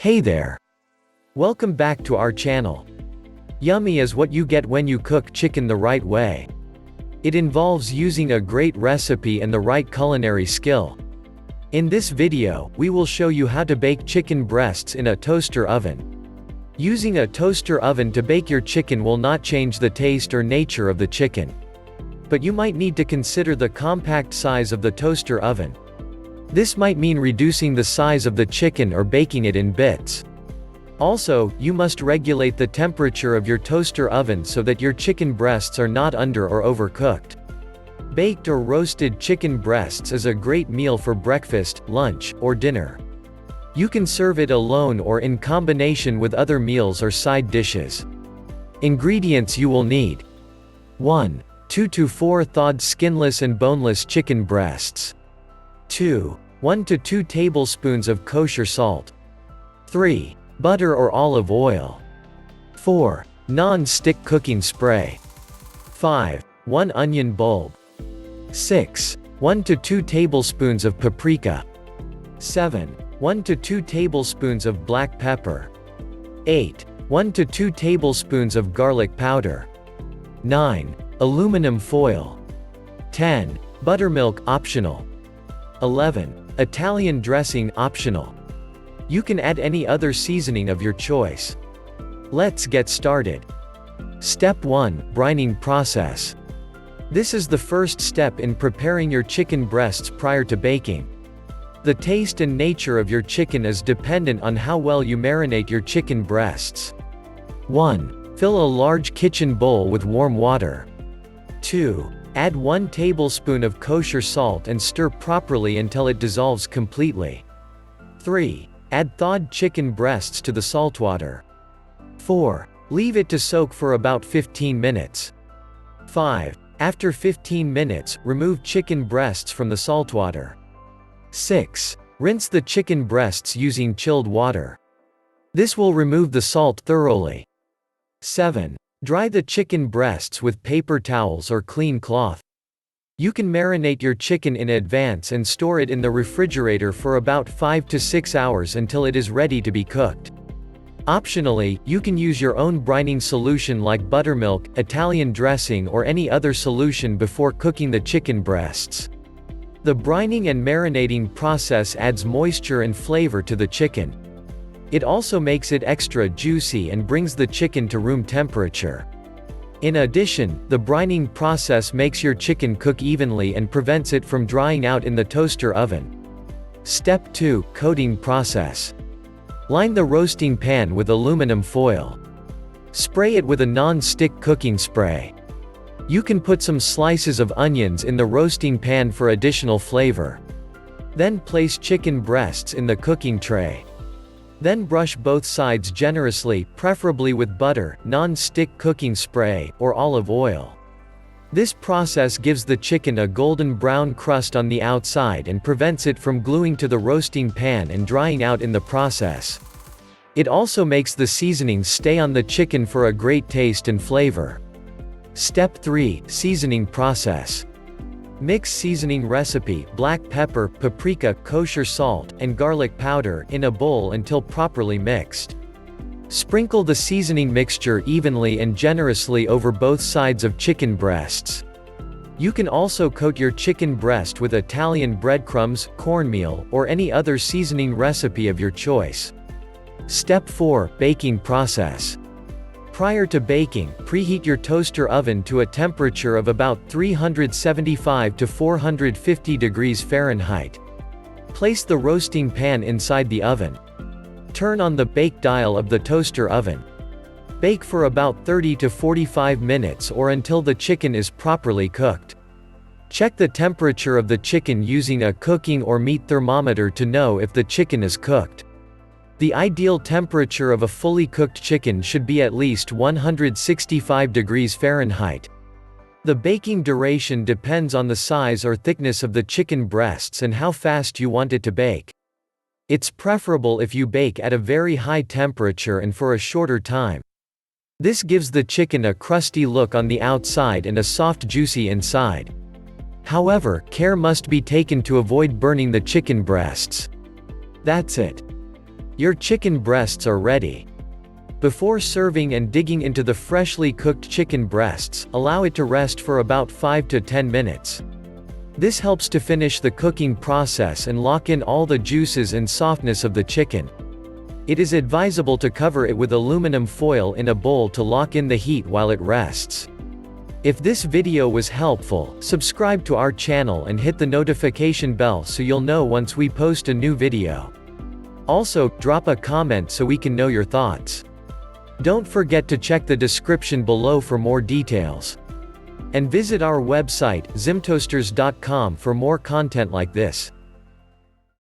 Hey there! Welcome back to our channel. Yummy is what you get when you cook chicken the right way. It involves using a great recipe and the right culinary skill. In this video, we will show you how to bake chicken breasts in a toaster oven. Using a toaster oven to bake your chicken will not change the taste or nature of the chicken. But you might need to consider the compact size of the toaster oven. This might mean reducing the size of the chicken or baking it in bits. Also, you must regulate the temperature of your toaster oven so that your chicken breasts are not under or overcooked. Baked or roasted chicken breasts is a great meal for breakfast, lunch, or dinner. You can serve it alone or in combination with other meals or side dishes. Ingredients you will need: 1. 2 to 4 thawed skinless and boneless chicken breasts. 2. 1 to 2 tablespoons of kosher salt. 3. Butter or olive oil. 4. Non-stick cooking spray. 5. 1 onion bulb. 6. 1 to 2 tablespoons of paprika. 7. 1 to 2 tablespoons of black pepper. 8. 1 to 2 tablespoons of garlic powder. 9. Aluminum foil. 10. Buttermilk optional. 11. Italian dressing optional. You can add any other seasoning of your choice. Let's get started. Step 1. Brining process. This is the first step in preparing your chicken breasts prior to baking. The taste and nature of your chicken is dependent on how well you marinate your chicken breasts. 1. Fill a large kitchen bowl with warm water. 2. Add 1 tablespoon of kosher salt and stir properly until it dissolves completely. 3. Add thawed chicken breasts to the saltwater. 4. Leave it to soak for about 15 minutes. 5. After 15 minutes, remove chicken breasts from the saltwater. 6. Rinse the chicken breasts using chilled water. This will remove the salt thoroughly. 7. Dry the chicken breasts with paper towels or clean cloth. You can marinate your chicken in advance and store it in the refrigerator for about 5 to 6 hours until it is ready to be cooked. Optionally, you can use your own brining solution like buttermilk, Italian dressing or any other solution before cooking the chicken breasts. The brining and marinating process adds moisture and flavor to the chicken. It also makes it extra juicy and brings the chicken to room temperature. In addition, the brining process makes your chicken cook evenly and prevents it from drying out in the toaster oven. Step 2. Coating process. Line the roasting pan with aluminum foil. Spray it with a non-stick cooking spray. You can put some slices of onions in the roasting pan for additional flavor. Then place chicken breasts in the cooking tray. Then brush both sides generously, preferably with butter, non-stick cooking spray, or olive oil. This process gives the chicken a golden brown crust on the outside and prevents it from gluing to the roasting pan and drying out in the process. It also makes the seasoning stay on the chicken for a great taste and flavor. Step 3. Seasoning process. Mix seasoning recipe, black pepper, paprika, kosher salt, and garlic powder in a bowl until properly mixed. Sprinkle the seasoning mixture evenly and generously over both sides of chicken breasts. You can also coat your chicken breast with Italian breadcrumbs, cornmeal, or any other seasoning recipe of your choice. Step 4. Baking process. Prior to baking, preheat your toaster oven to a temperature of about 375 to 450 degrees Fahrenheit. Place the roasting pan inside the oven. Turn on the bake dial of the toaster oven. Bake for about 30 to 45 minutes or until the chicken is properly cooked. Check the temperature of the chicken using a cooking or meat thermometer to know if the chicken is cooked. The ideal temperature of a fully cooked chicken should be at least 165 degrees Fahrenheit. The baking duration depends on the size or thickness of the chicken breasts and how fast you want it to bake. It's preferable if you bake at a very high temperature and for a shorter time. This gives the chicken a crusty look on the outside and a soft juicy inside. However, care must be taken to avoid burning the chicken breasts. That's it. Your chicken breasts are ready. Before serving and digging into the freshly cooked chicken breasts, allow it to rest for about 5 to 10 minutes. This helps to finish the cooking process and lock in all the juices and softness of the chicken. It is advisable to cover it with aluminum foil in a bowl to lock in the heat while it rests. If this video was helpful, subscribe to our channel and hit the notification bell so you'll know once we post a new video. Also, drop a comment so we can know your thoughts. Don't forget to check the description below for more details. And visit our website, zimtoasters.com for more content like this.